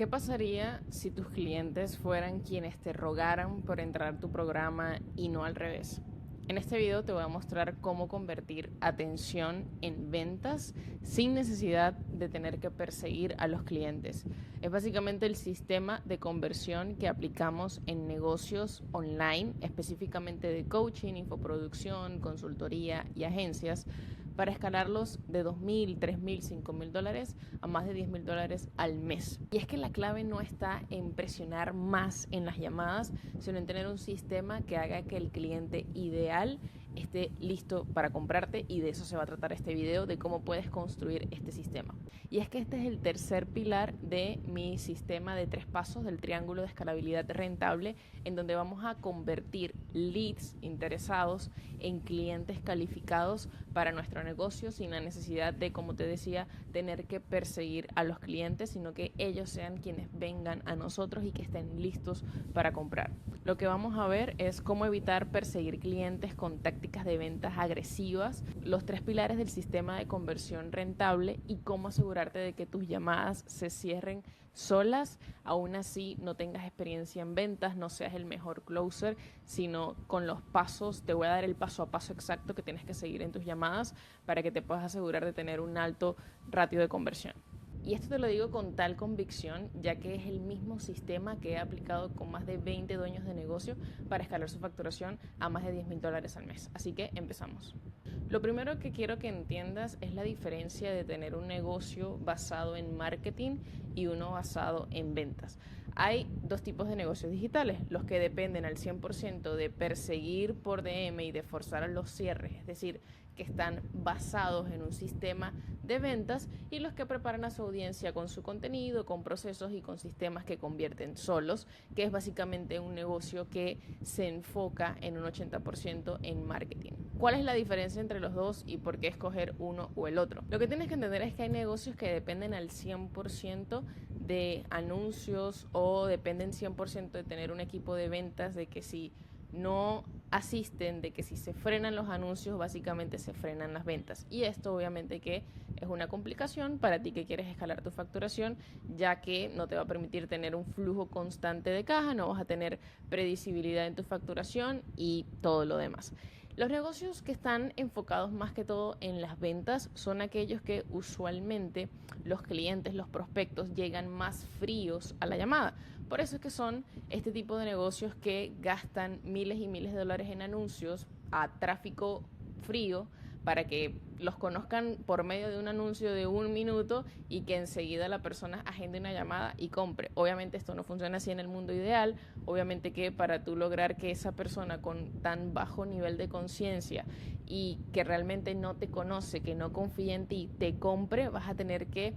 ¿Qué pasaría si tus clientes fueran quienes te rogaran por entrar a tu programa y no al revés? En este video te voy a mostrar cómo convertir atención en ventas sin necesidad de tener que perseguir a los clientes. Es básicamente el sistema de conversión que aplicamos en negocios online, específicamente de coaching, infoproducción, consultoría y agencias, para escalarlos de $2,000, $3,000, $5,000 a más de $10,000 al mes. Y es que la clave no está en presionar más en las llamadas, sino en tener un sistema que haga que el cliente ideal esté listo para comprarte, y de eso se va a tratar este video, de cómo puedes construir este sistema. Y es que este es el tercer pilar de mi sistema de 3 pasos del triángulo de escalabilidad rentable, en donde vamos a convertir leads interesados en clientes calificados para nuestro negocio sin la necesidad de, como te decía, tener que perseguir a los clientes, sino que ellos sean quienes vengan a nosotros y que estén listos para comprar. Lo que vamos a ver es cómo evitar perseguir clientes con tácticas de ventas agresivas, los 3 pilares del sistema de conversión rentable y cómo asegurarte de que tus llamadas se cierren solas, aún así no tengas experiencia en ventas, no seas el mejor closer, sino con los pasos. Te voy a dar el paso a paso exacto que tienes que seguir en tus llamadas para que te puedas asegurar de tener un alto ratio de conversión. Y esto te lo digo con tal convicción, ya que es el mismo sistema que he aplicado con más de 20 dueños de negocio para escalar su facturación a más de $10,000 al mes. Así que empezamos. Lo primero que quiero que entiendas es la diferencia de tener un negocio basado en marketing y uno basado en ventas. Hay 2 tipos de negocios digitales: los que dependen al 100% de perseguir por DM y de forzar a los cierres, es decir, que están basados en un sistema de ventas, y los que preparan a su audiencia con su contenido, con procesos y con sistemas que convierten solos, que es básicamente un negocio que se enfoca en un 80% en marketing. ¿Cuál es la diferencia entre los dos y por qué escoger uno o el otro? Lo que tienes que entender es que hay negocios que dependen al 100% de anuncios, o dependen 100% de tener un equipo de ventas, de que si no asisten, de que si se frenan los anuncios, básicamente se frenan las ventas. Y esto obviamente que es una complicación para ti que quieres escalar tu facturación, ya que no te va a permitir tener un flujo constante de caja, no vas a tener predecibilidad en tu facturación y todo lo demás. Los negocios que están enfocados más que todo en las ventas son aquellos que usualmente los clientes, los prospectos, llegan más fríos a la llamada. Por eso es que son este tipo de negocios que gastan miles y miles de dólares en anuncios a tráfico frío para que los conozcan por medio de un anuncio de 1 minuto y que enseguida la persona agende una llamada y compre. Obviamente esto no funciona así en el mundo ideal. Obviamente que para tú lograr que esa persona con tan bajo nivel de conciencia y que realmente no te conoce, que no confía en ti, te compre, vas a tener que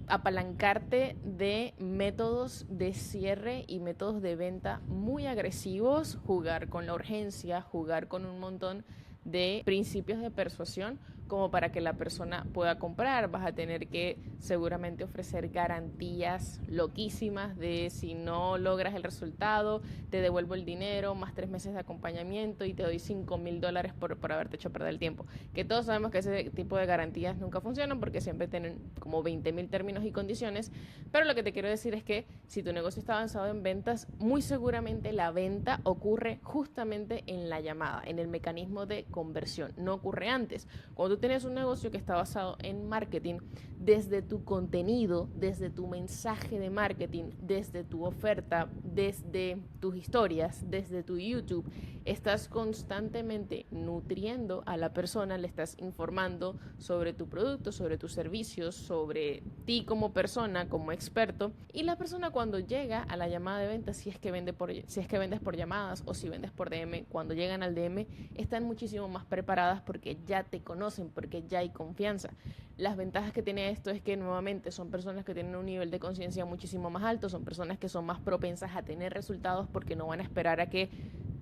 apalancarte de métodos de cierre y métodos de venta muy agresivos, jugar con la urgencia, jugar con un montón de principios de persuasión como para que la persona pueda comprar. Vas a tener que seguramente ofrecer garantías loquísimas de: si no logras el resultado, te devuelvo el dinero, más 3 meses de acompañamiento y te doy $5,000 por haberte hecho perder el tiempo. Que todos sabemos que ese tipo de garantías nunca funcionan, porque siempre tienen como 20,000 términos y condiciones. Pero lo que te quiero decir es que si tu negocio está avanzado en ventas, muy seguramente la venta ocurre justamente en la llamada, en el mecanismo de conversión, no ocurre antes. Cuando tú tienes un negocio que está basado en marketing, desde tu contenido, desde tu mensaje de marketing, desde tu oferta, desde tus historias, desde tu YouTube, estás constantemente nutriendo a la persona, le estás informando sobre tu producto, sobre tus servicios, sobre ti como persona, como experto. Y la persona, cuando llega a la llamada de venta, si es que vendes por llamadas o si vendes por DM, cuando llegan al DM están muchísimo más preparadas porque ya te conocen, porque ya hay confianza. Las ventajas que tiene esto es que nuevamente son personas que tienen un nivel de conciencia muchísimo más alto, son personas que son más propensas a tener resultados porque no van a esperar a que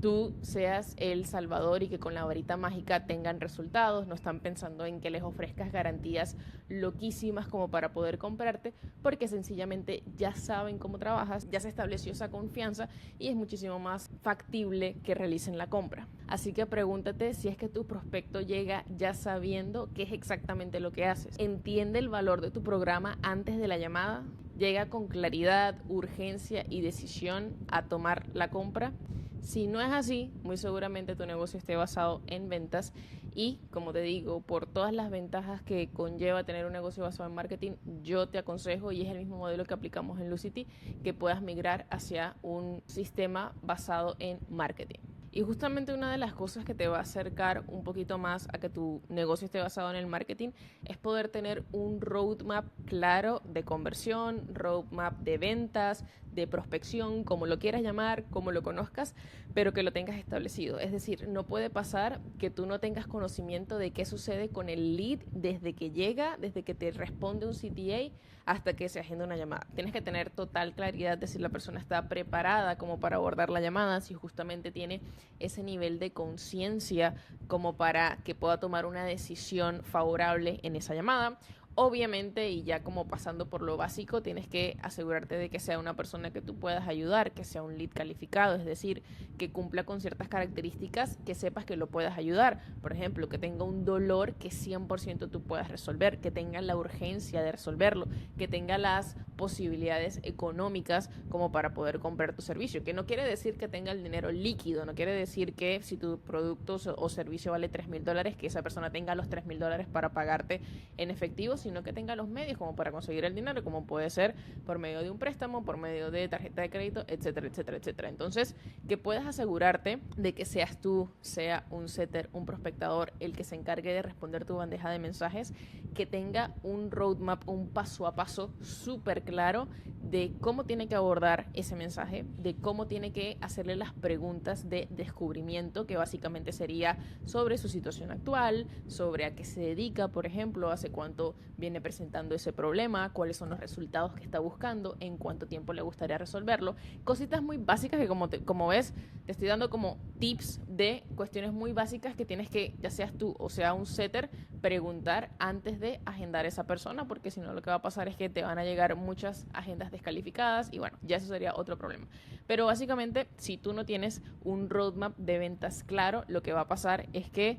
tú seas el salvador y que con la varita mágica tengan resultados. No están pensando en que les ofrezcas garantías loquísimas como para poder comprarte, porque sencillamente ya saben cómo trabajas, ya se estableció esa confianza y es muchísimo más factible que realicen la compra. Así que pregúntate si es que tu prospecto llega ya sabiendo qué es exactamente lo que haces. ¿Entiende el valor de tu programa antes de la llamada? ¿Llega con claridad, urgencia y decisión a tomar la compra? Si no es así, muy seguramente tu negocio esté basado en ventas y, como te digo, por todas las ventajas que conlleva tener un negocio basado en marketing, yo te aconsejo, y es el mismo modelo que aplicamos en Lucity, que puedas migrar hacia un sistema basado en marketing. Y justamente una de las cosas que te va a acercar un poquito más a que tu negocio esté basado en el marketing es poder tener un roadmap claro de conversión, roadmap de ventas, de prospección, como lo quieras llamar, como lo conozcas, pero que lo tengas establecido. Es decir, no puede pasar que tú no tengas conocimiento de qué sucede con el lead desde que llega, desde que te responde un CTA hasta que se agenda una llamada. Tienes que tener total claridad de si la persona está preparada como para abordar la llamada, si justamente tiene ese nivel de conciencia como para que pueda tomar una decisión favorable en esa llamada. Obviamente, y ya como pasando por lo básico, tienes que asegurarte de que sea una persona que tú puedas ayudar, que sea un lead calificado, es decir, que cumpla con ciertas características, que sepas que lo puedas ayudar. Por ejemplo, que tenga un dolor que 100% tú puedas resolver, que tenga la urgencia de resolverlo, que tenga las posibilidades económicas como para poder comprar tu servicio. Que no quiere decir que tenga el dinero líquido, no quiere decir que si tu producto o servicio vale $3,000, que esa persona tenga los $3,000 para pagarte en efectivo, sino que tenga los medios como para conseguir el dinero, como puede ser por medio de un préstamo, por medio de tarjeta de crédito, etcétera, etcétera, etcétera. Entonces, que puedas asegurarte de que seas tú, sea un setter, un prospectador, el que se encargue de responder tu bandeja de mensajes, que tenga un roadmap, un paso a paso súper claro de cómo tiene que abordar ese mensaje, de cómo tiene que hacerle las preguntas de descubrimiento, que básicamente sería sobre su situación actual, sobre a qué se dedica, por ejemplo, hace cuánto viene presentando ese problema, cuáles son los resultados que está buscando, en cuánto tiempo le gustaría resolverlo. Cositas muy básicas que como ves, te estoy dando como tips de cuestiones muy básicas que tienes que, ya seas tú o sea un setter, preguntar antes de agendar a esa persona, porque si no lo que va a pasar es que te van a llegar muchas agendas descalificadas y bueno, ya eso sería otro problema. Pero básicamente, si tú no tienes un roadmap de ventas claro, lo que va a pasar es que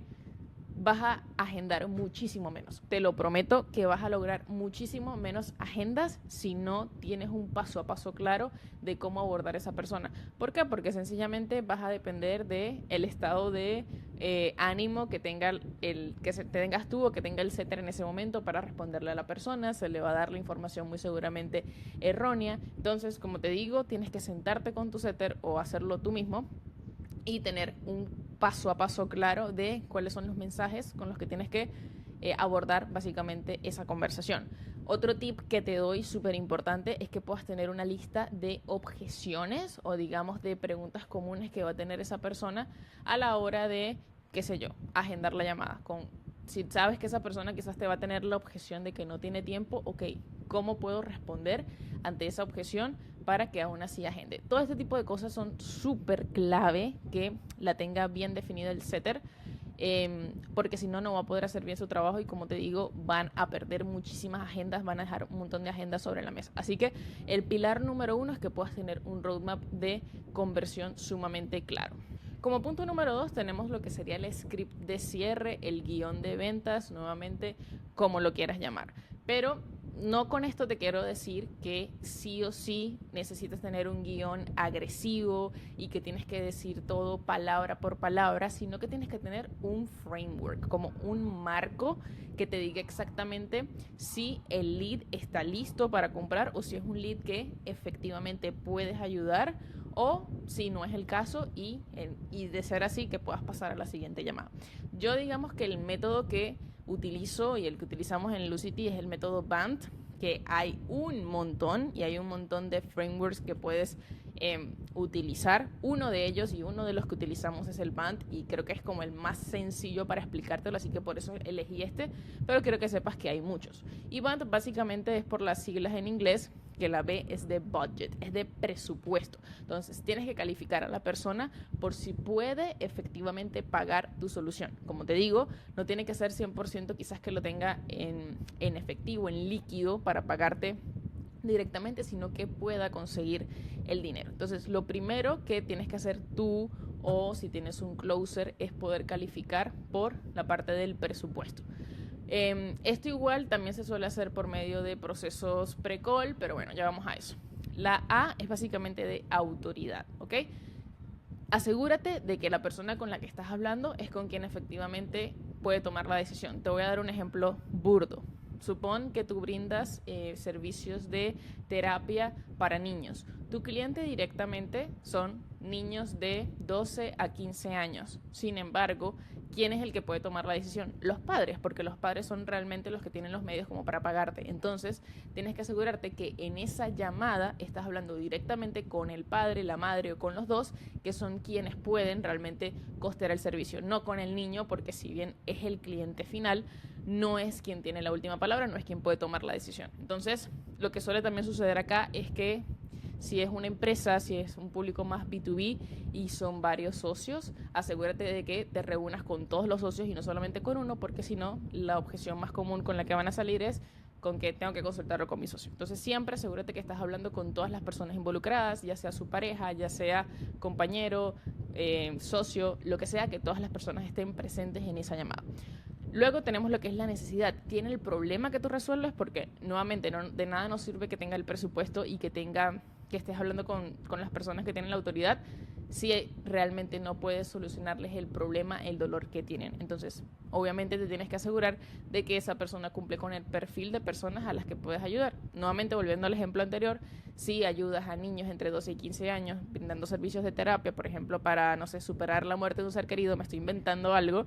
vas a agendar muchísimo menos. Te lo prometo que vas a lograr muchísimo menos agendas si no tienes un paso a paso claro de cómo abordar a esa persona. ¿Por qué? Porque sencillamente vas a depender de el estado de ánimo que tenga te tengas tú o que tenga el setter en ese momento para responderle a la persona. Se le va a dar la información muy seguramente errónea. Entonces, como te digo, tienes que sentarte con tu setter o hacerlo tú mismo y tener un paso a paso claro de cuáles son los mensajes con los que tienes que abordar básicamente esa conversación. Otro tip que te doy súper importante es que puedas tener una lista de objeciones o digamos de preguntas comunes que va a tener esa persona a la hora de, qué sé yo, agendar la llamada. Si sabes que esa persona quizás te va a tener la objeción de que no tiene tiempo, ok, ¿cómo puedo responder ante esa objeción para que aún así agende? Todo este tipo de cosas son súper clave que la tenga bien definida el setter, porque si no, no va a poder hacer bien su trabajo y como te digo, van a perder muchísimas agendas, van a dejar un montón de agendas sobre la mesa. Así que el pilar número 1 es que puedas tener un roadmap de conversión sumamente claro. Como punto número 2 tenemos lo que sería el script de cierre, el guión de ventas, nuevamente como lo quieras llamar. Pero no con esto te quiero decir que sí o sí necesitas tener un guión agresivo y que tienes que decir todo palabra por palabra, sino que tienes que tener un framework, como un marco que te diga exactamente si el lead está listo para comprar o si es un lead que efectivamente puedes ayudar o si no es el caso y de ser así que puedas pasar a la siguiente llamada. Yo digamos que el método que utilizo y el que utilizamos en Lucity es el método BANT, que hay un montón y hay un montón de frameworks que puedes utilizar. Uno de ellos y uno de los que utilizamos es el BANT y creo que es como el más sencillo para explicártelo, así que por eso elegí este, pero quiero que sepas que hay muchos. Y BANT básicamente es por las siglas en inglés, que la B es de budget, es de presupuesto. Entonces tienes que calificar a la persona por si puede efectivamente pagar tu solución. Como te digo, no tiene que ser 100% quizás que lo tenga en efectivo, en líquido para pagarte directamente, sino que pueda conseguir el dinero. Entonces lo primero que tienes que hacer tú, o si tienes un closer, es poder calificar por la parte del presupuesto. Esto igual también se suele hacer por medio de procesos pre-call, pero bueno, ya vamos a eso. La A es básicamente de autoridad, ¿ok? Asegúrate de que la persona con la que estás hablando es con quien efectivamente puede tomar la decisión. Te voy a dar un ejemplo burdo. Supón que tú brindas servicios de terapia para niños. Tu cliente directamente son niños de 12 a 15 años. Sin embargo, ¿quién es el que puede tomar la decisión? Los padres, porque los padres son realmente los que tienen los medios como para pagarte. Entonces, tienes que asegurarte que en esa llamada estás hablando directamente con el padre, la madre o con los dos, que son quienes pueden realmente costear el servicio. No con el niño, porque si bien es el cliente final, no es quien tiene la última palabra, no es quien puede tomar la decisión. Entonces, lo que suele también suceder acá es que si es una empresa, si es un público más B2B y son varios socios, asegúrate de que te reúnas con todos los socios y no solamente con uno, porque si no, la objeción más común con la que van a salir es con que tengo que consultarlo con mi socio. Entonces siempre asegúrate que estás hablando con todas las personas involucradas, ya sea su pareja, ya sea compañero, socio, lo que sea, que todas las personas estén presentes en esa llamada. Luego tenemos lo que es la necesidad. Tiene el problema que tú resuelves, porque nuevamente de nada nos sirve que tenga el presupuesto y que estés hablando con las personas que tienen la autoridad si realmente no puedes solucionarles el problema, el dolor que tienen. Entonces, obviamente te tienes que asegurar de que esa persona cumple con el perfil de personas a las que puedes ayudar. Nuevamente, volviendo al ejemplo anterior, si ayudas a niños entre 12 y 15 años brindando servicios de terapia, por ejemplo, para, no sé, superar la muerte de un ser querido, me estoy inventando algo,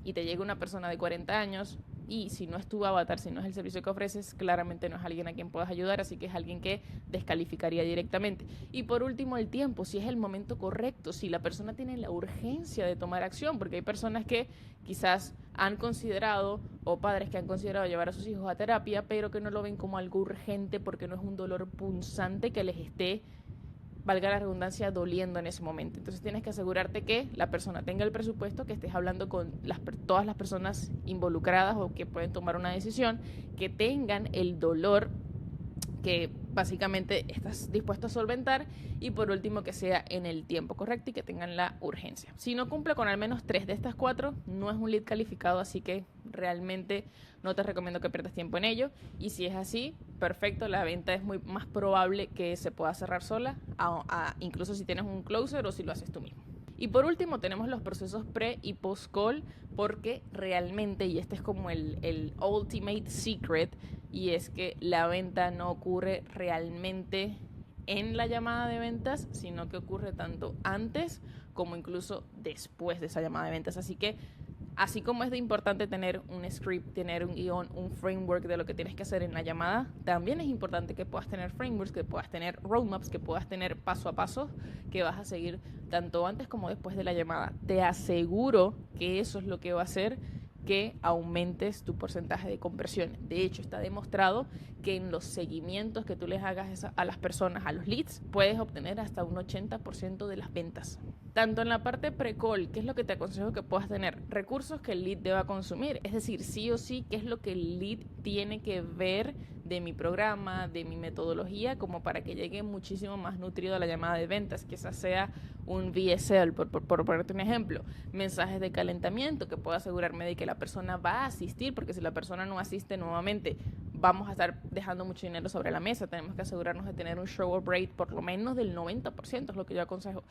y te llega una persona de 40 años, y si no es tu avatar, si no es el servicio que ofreces, claramente no es alguien a quien puedas ayudar, así que es alguien que descalificaría directamente. Y por último, el tiempo, si es el momento correcto, si la persona tiene la urgencia de tomar acción, porque hay personas que quizás han considerado, o padres que han considerado llevar a sus hijos a terapia, pero que no lo ven como algo urgente porque no es un dolor punzante que les esté, valga la redundancia, doliendo en ese momento. Entonces tienes que asegurarte que la persona tenga el presupuesto, que estés hablando con todas las personas involucradas o que pueden tomar una decisión, que tengan el dolor que básicamente estás dispuesto a solventar, y por último que sea en el tiempo correcto y que tengan la urgencia. Si no cumple con al menos 3 de estas 4, no es un lead calificado, así que realmente no te recomiendo que pierdas tiempo en ello, y si es así, perfecto, la venta es muy más probable que se pueda cerrar sola, incluso si tienes un closer o si lo haces tú mismo. Y por último tenemos los procesos pre y post call, porque realmente, y este es como el ultimate secret, y es que la venta no ocurre realmente en la llamada de ventas, sino que ocurre tanto antes como incluso después de esa llamada de ventas. Así que, así como es de importante tener un script, tener un guión, un framework de lo que tienes que hacer en la llamada, también es importante que puedas tener frameworks, que puedas tener roadmaps, que puedas tener paso a paso que vas a seguir tanto antes como después de la llamada. Te aseguro que eso es lo que va a hacer que aumentes tu porcentaje de conversión. De hecho, está demostrado que en los seguimientos que tú les hagas a las personas, a los leads, puedes obtener hasta un 80% de las ventas. Tanto en la parte pre-call, ¿qué es lo que te aconsejo que puedas tener? Recursos que el lead deba consumir, es decir, sí o sí, qué es lo que el lead tiene que ver de mi programa, de mi metodología, como para que llegue muchísimo más nutrido a la llamada de ventas, que esa sea un VSL, por ponerte un ejemplo. Mensajes de calentamiento, que pueda asegurarme de que la persona va a asistir, porque si la persona no asiste, nuevamente vamos a estar dejando mucho dinero sobre la mesa. Tenemos que asegurarnos de tener un show up rate por lo menos del 90%, es lo que yo aconsejo.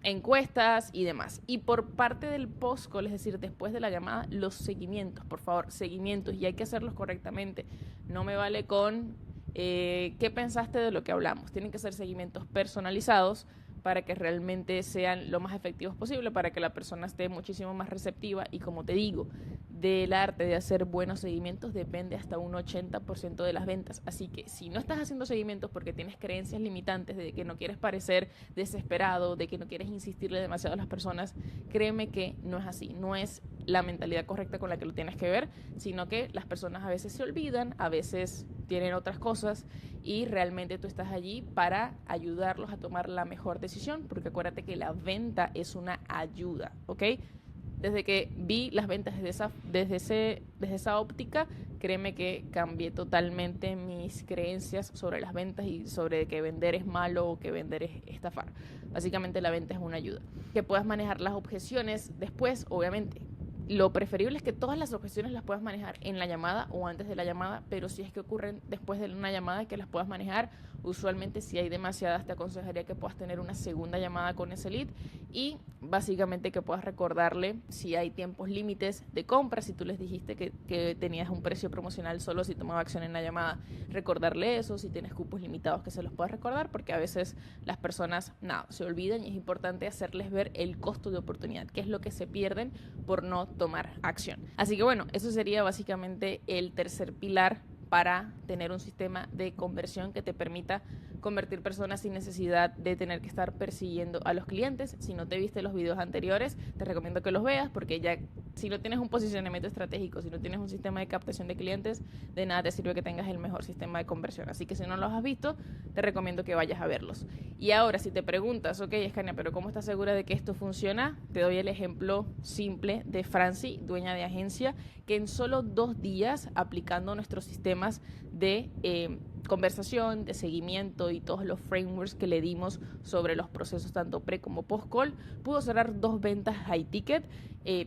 Encuestas y demás. Y por parte del post-call, es decir, después de la llamada, los seguimientos, por favor, seguimientos, y hay que hacerlos correctamente. No me vale con ¿qué pensaste de lo que hablamos? Tienen que ser seguimientos personalizados para que realmente sean lo más efectivos posible, para que la persona esté muchísimo más receptiva. Y como te digo, del arte de hacer buenos seguimientos depende hasta un 80% de las ventas. Así que si no estás haciendo seguimientos porque tienes creencias limitantes de que no quieres parecer desesperado, de que no quieres insistirle demasiado a las personas, créeme que no es así. No es la mentalidad correcta con la que lo tienes que ver, sino que las personas a veces se olvidan, a veces tienen otras cosas y realmente tú estás allí para ayudarlos a tomar la mejor decisión, porque acuérdate que la venta es una ayuda, ¿ok? Desde que vi las ventas desde esa óptica, créeme que cambié totalmente mis creencias sobre las ventas y sobre que vender es malo o que vender es estafar. Básicamente la venta es una ayuda. Que puedas manejar las objeciones después, obviamente. Lo preferible es que todas las objeciones las puedas manejar en la llamada o antes de la llamada, pero si es que ocurren después de una llamada, que las puedas manejar. Usualmente si hay demasiadas, te aconsejaría que puedas tener una segunda llamada con ese lead y básicamente que puedas recordarle si hay tiempos límites de compra, si tú les dijiste que tenías un precio promocional solo si tomaba acción en la llamada, recordarle eso, si tienes cupos limitados que se los puedas recordar, porque a veces las personas se olvidan y es importante hacerles ver el costo de oportunidad, que es lo que se pierden por no tomar acción. Así que bueno, eso sería básicamente el tercer pilar para tener un sistema de conversión que te permita convertir personas sin necesidad de tener que estar persiguiendo a los clientes. Si no te viste los videos anteriores, te recomiendo que los veas porque ya si no tienes un posicionamiento estratégico, si no tienes un sistema de captación de clientes, de nada te sirve que tengas el mejor sistema de conversión. Así que si no los has visto, te recomiendo que vayas a verlos. Y ahora, si te preguntas, ok, Escania, pero ¿cómo estás segura de que esto funciona? Te doy el ejemplo simple de Franci, dueña de agencia, que en solo 2 días, aplicando nuestros sistemas de conversación, de seguimiento y todos los frameworks que le dimos sobre los procesos tanto pre como post call, pudo cerrar 2 ventas high ticket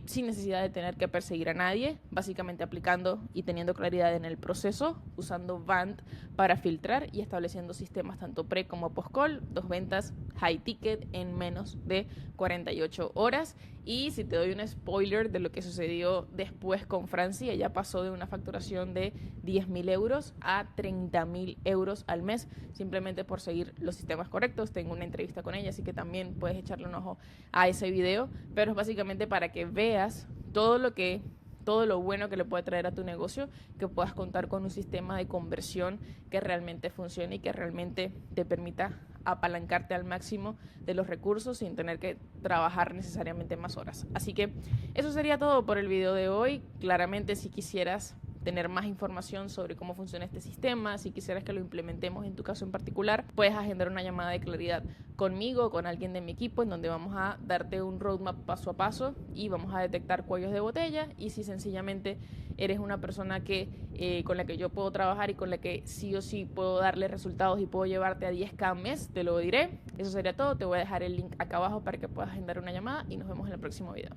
sin necesidad de tener que perseguir a nadie, básicamente aplicando y teniendo claridad en el proceso, usando Vant para filtrar y estableciendo sistemas tanto pre como post call, 2 ventas high ticket en menos de 48 horas. Y si te doy un spoiler de lo que sucedió después con Franci, ella pasó de una facturación de 10.000 euros a 30.000 euros al mes, simplemente por seguir los sistemas correctos. Tengo una entrevista con ella, así que también puedes echarle un ojo a ese video, pero es básicamente para que veas todo lo bueno que le puede traer a tu negocio, que puedas contar con un sistema de conversión que realmente funcione y que realmente te permita apalancarte al máximo de los recursos sin tener que trabajar necesariamente más horas. Así que eso sería todo por el video de hoy. Claramente, si quisieras tener más información sobre cómo funciona este sistema, si quisieras que lo implementemos en tu caso en particular, puedes agendar una llamada de claridad conmigo o con alguien de mi equipo en donde vamos a darte un roadmap paso a paso y vamos a detectar cuellos de botella y si sencillamente eres una persona con la que yo puedo trabajar y con la que sí o sí puedo darle resultados y puedo llevarte a 10K mes, te lo diré. Eso sería todo. Te voy a dejar el link acá abajo para que puedas agendar una llamada y nos vemos en el próximo video.